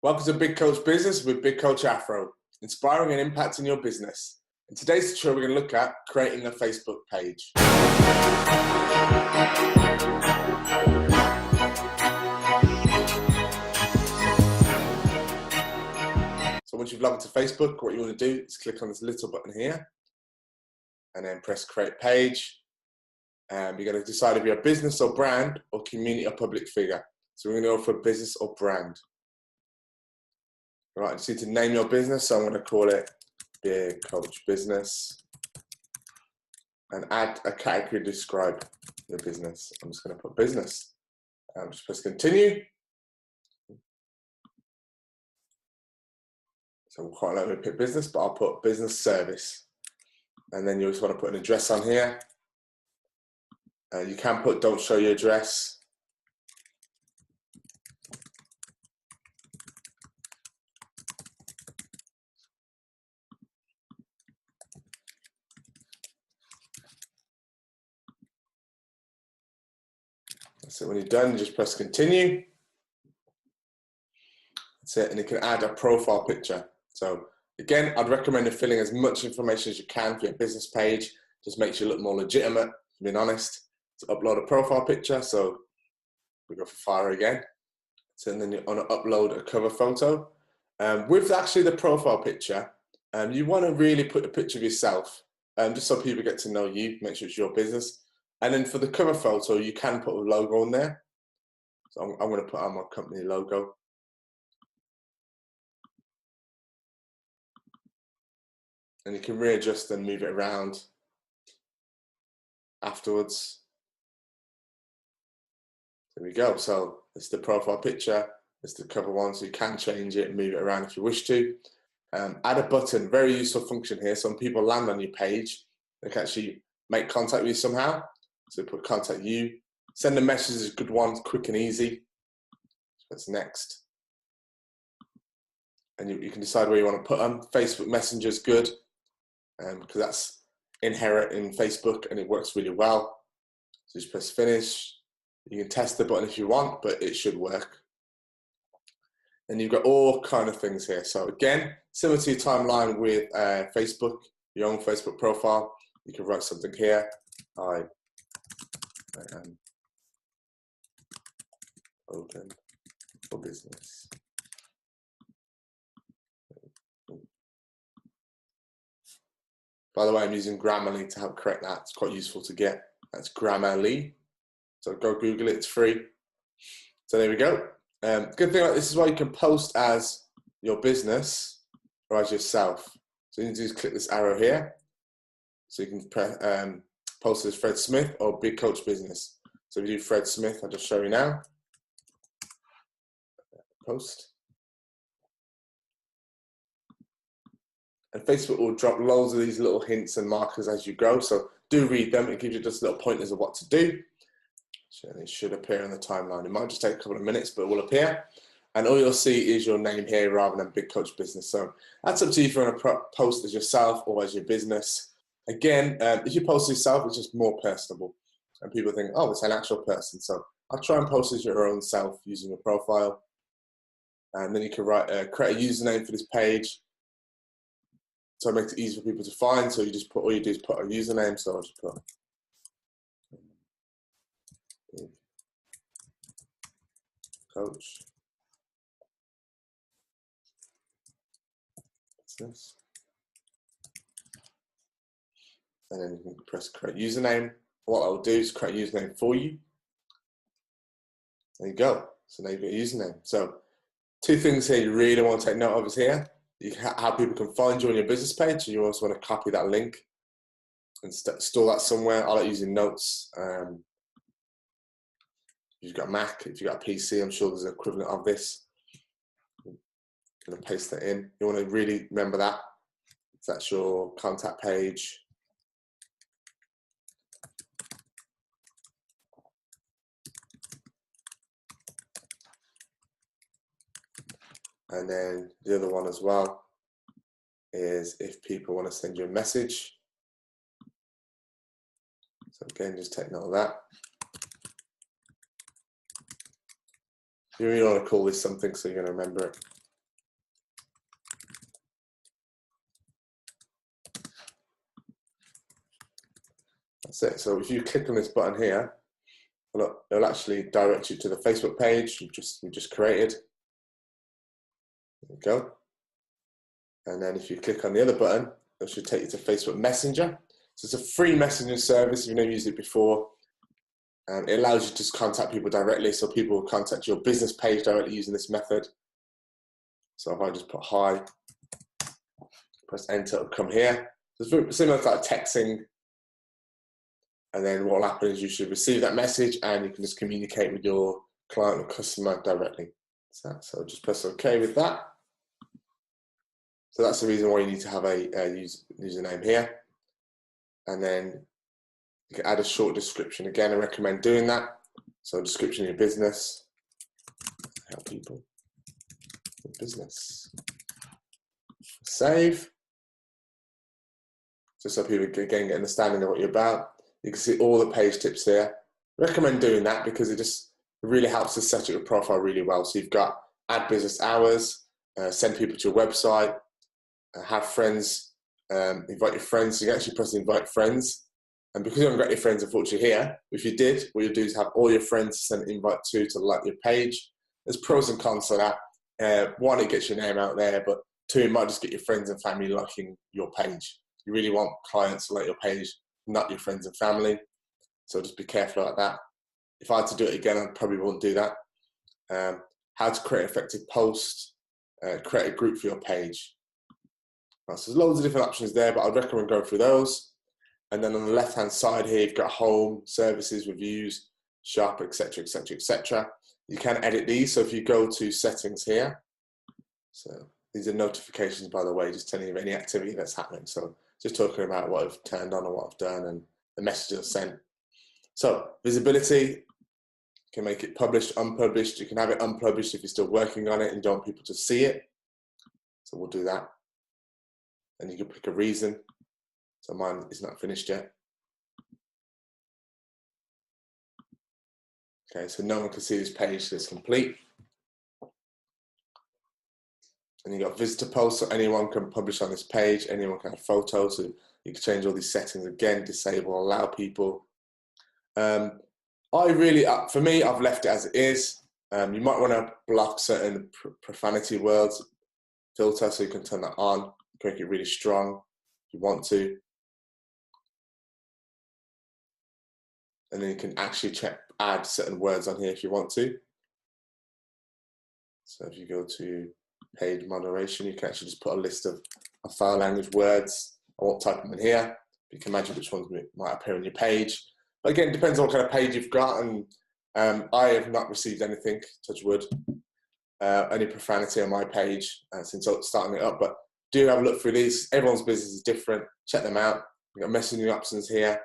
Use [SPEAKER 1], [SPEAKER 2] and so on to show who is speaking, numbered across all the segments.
[SPEAKER 1] Welcome to Big Coach Business with Big Coach Afro, inspiring and impacting your business. In today's tutorial, we're going to look at creating a Facebook page. So once you've logged into Facebook, what you want to do is click on this little button here and then press Create Page. You're going to decide if you're a business or brand or community or public figure. So we're going to go for business or brand. All right, you just need to name your business, so I'm going to call it Big Coach Business and add a category to describe your business. I'm just going to put business. Just press continue. So I'm quite likely to pick business, but I'll put business service. And then you just want to put an address on here. You can put don't show your address. So when you're done, you just press continue. That's it, and you can add a profile picture. So again, I'd recommend filling as much information as you can for your business page. Just makes you look more legitimate, being honest. To upload a profile picture, so we go for fire again. So then you want to upload a cover photo. With actually the profile picture, you want to really put a picture of yourself, just so people get to know you, make sure it's your business. And then for the cover photo, you can put a logo on there. So I'm going to put on my company logo. And you can readjust and move it around afterwards. There we go. So it's the profile picture, it's the cover one, so you can change it and move it around if you wish to. Add a button, very useful function here. So when people land on your page, they can actually make contact with you somehow. So put contact you. Send a message is a good one, quick and easy. So that's next. And you can decide where you want to put them. Facebook Messenger is good because that's inherent in Facebook and it works really well. So just press finish. You can test the button if you want, but it should work. And you've got all kind of things here. So again, similar to your timeline with Facebook, your own Facebook profile, you can write something here. I am open for business. By the way, I'm using Grammarly to help correct that. It's quite useful to get. That's Grammarly. So go Google it, it's free. So there we go. Good thing about this is why you can post as your business or as yourself. So you need to just click this arrow here. So you can post as Fred Smith or Big Coach Business. So if you do Fred Smith, I'll just show you now. Post. And Facebook will drop loads of these little hints and markers as you go. So do read them. It gives you just little pointers of what to do. So it should appear on the timeline. It might just take a couple of minutes, but it will appear. And all you'll see is your name here rather than Big Coach Business. So that's up to you if you want to post as yourself or as your business. Again, if you post yourself, it's just more personable. And people think, oh, it's an actual person. So I'll try and post as your own self using your profile. And then you can create a username for this page. So it makes it easy for people to find. So you just put, all you do is put a username. So I'll just put Coach Business. And then you can press create username. What I'll do is create a username for you. There you go. So now you've got a username. So two things here you really want to take note of is here. How people can find you on your business page. So you also want to copy that link and store that somewhere. I like using notes. If you've got a Mac, if you've got a PC, I'm sure there's an equivalent of this. I'm going to paste that in. You want to really remember that. So that's your contact page. And then the other one as well is if people want to send you a message. So again, just take note of that. You really want to call this something so you're going to remember it. That's it. So if you click on this button here, look, it'll actually direct you to the Facebook page we just created. There we go. And then if you click on the other button, it should take you to Facebook Messenger. So it's a free messaging service if you've never used it before. It allows you to just contact people directly, so people will contact your business page directly using this method. So if I just put hi, press enter, it'll come here. It's very similar to like texting. And then what will happen is you should receive that message and you can just communicate with your client or customer directly. So just press OK with that. So that's the reason why you need to have a username here. And then you can add a short description. Again, I recommend doing that. So description of your business, help people with business. Save. Just so people again get an understanding of what you're about. You can see all the page tips here. I recommend doing that because it really helps to set up your profile really well. So you've got add business hours, send people to your website, have friends, invite your friends. So you can actually press invite friends. And because you haven't got your friends, unfortunately, here, if you did, what you'll do is have all your friends to send an invite to like your page. There's pros and cons to that. One, it gets your name out there, but two, it might just get your friends and family liking your page. You really want clients to like your page, not your friends and family. So just be careful about that. If I had to do it again, I probably wouldn't do that. How to create an effective post, create a group for your page. Right, so there's loads of different options there, but I'd recommend going through those. And then on the left-hand side here, you've got home, services, reviews, shop, etc., etc., etc. You can edit these. So if you go to settings here, so these are notifications, by the way, just telling you of any activity that's happening. So just talking about what I've turned on or what I've done and the messages I've sent. So visibility, you can make it published, unpublished. You can have it unpublished if you're still working on it and don't want people to see it. So we'll do that. And you can pick a reason. So mine is not finished yet. Okay, so no one can see this page that's complete. And you've got visitor posts, so anyone can publish on this page, anyone can have photos, so you can change all these settings again, disable, allow people. For me, I've left it as it is. You might want to block certain profanity words, filter, so you can turn that on, you can make it really strong if you want to. And then you can actually add certain words on here if you want to. So if you go to page moderation, you can actually just put a list of foul language words. I won't type them in here. You can imagine which ones might appear on your page. But again, it depends on what kind of page you've got. And I have not received anything, touch wood, any profanity on my page since starting it up. But do have a look through these. Everyone's business is different. Check them out. You've got messaging options here.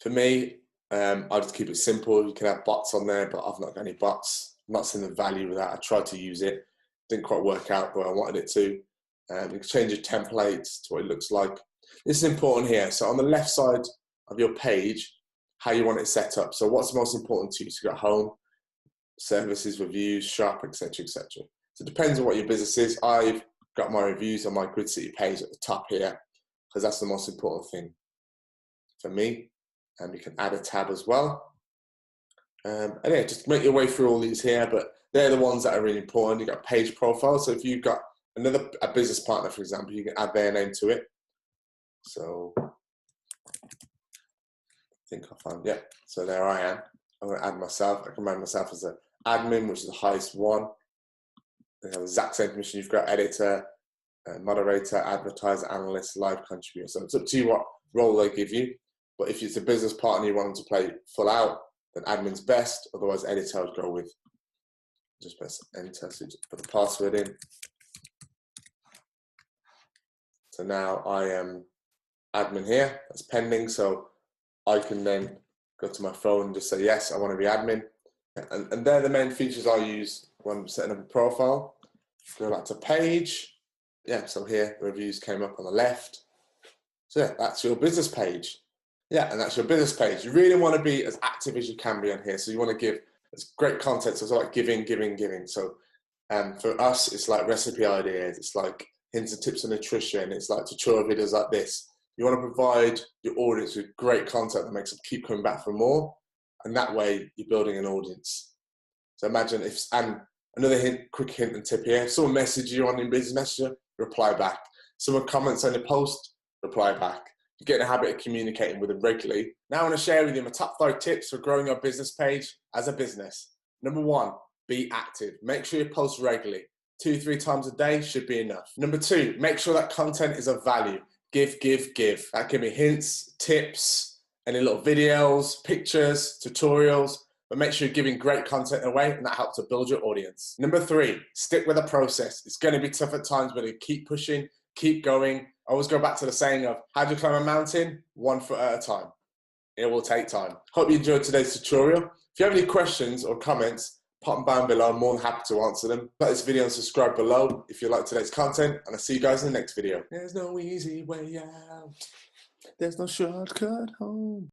[SPEAKER 1] For me, I'll just keep it simple. You can have bots on there, but I've not got any bots. I'm not seeing the value of that. I tried to use it. Didn't quite work out the way I wanted it to. You can change your templates to what it looks like. This is important here. So on the left side of your page, how you want it set up. So what's most important to you? So you've got home, services, reviews, shop, etc., etc. So it depends on what your business is. I've got my reviews on my Grid City page at the top here because that's the most important thing for me. And you can add a tab as well. And yeah, just make your way through all these here, but they're the ones that are really important. You've got page profile. So if you've got a business partner, for example, you can add their name to it. So I think I found, yeah. So there I am. I'm going to add myself. I can add myself as an admin, which is the highest one. They have the exact same permission. You've got editor, moderator, advertiser, analyst, live contributor. So it's up to you what role they give you. But if it's a business partner you want them to play full out, then admin's best. Otherwise, editor I would go with. Just press enter, so just put the password in. So now I am admin here. That's pending. So I can then go to my phone and just say, yes, I want to be admin. And they're the main features I use when I'm setting up a profile. Go back to page. Yeah, so here, reviews came up on the left. So yeah, that's your business page. Yeah, and that's your business page. You really want to be as active as you can be on here. So you want to give as great content. So it's like giving. So for us, it's like recipe ideas. It's like hints and tips on nutrition. It's like tutorial videos like this. You want to provide your audience with great content that makes them keep coming back for more. And that way you're building an audience. So imagine if, and another hint, quick hint and tip here, if someone messages you on your business messenger, reply back. Someone comments on your post, reply back. You get in the habit of communicating with them regularly. Now I want to share with you my top 5 tips for growing your business page as a business. Number 1, be active. Make sure you post regularly. 2-3 times a day should be enough. Number 2, make sure that content is of value. Give, give, give. That can be hints, tips, any little videos, pictures, tutorials, but make sure you're giving great content away, and that helps to build your audience. Number 3, stick with the process. It's going to be tough at times, but you keep pushing, keep going. I always go back to the saying of, how do you climb a mountain? 1 foot at a time. It will take time. Hope you enjoyed today's tutorial. If you have any questions or comments, pop them down below. I'm more than happy to answer them. Like this video and subscribe below if you like today's content, and I'll see you guys in the next video. There's no easy way out. There's no shortcut home.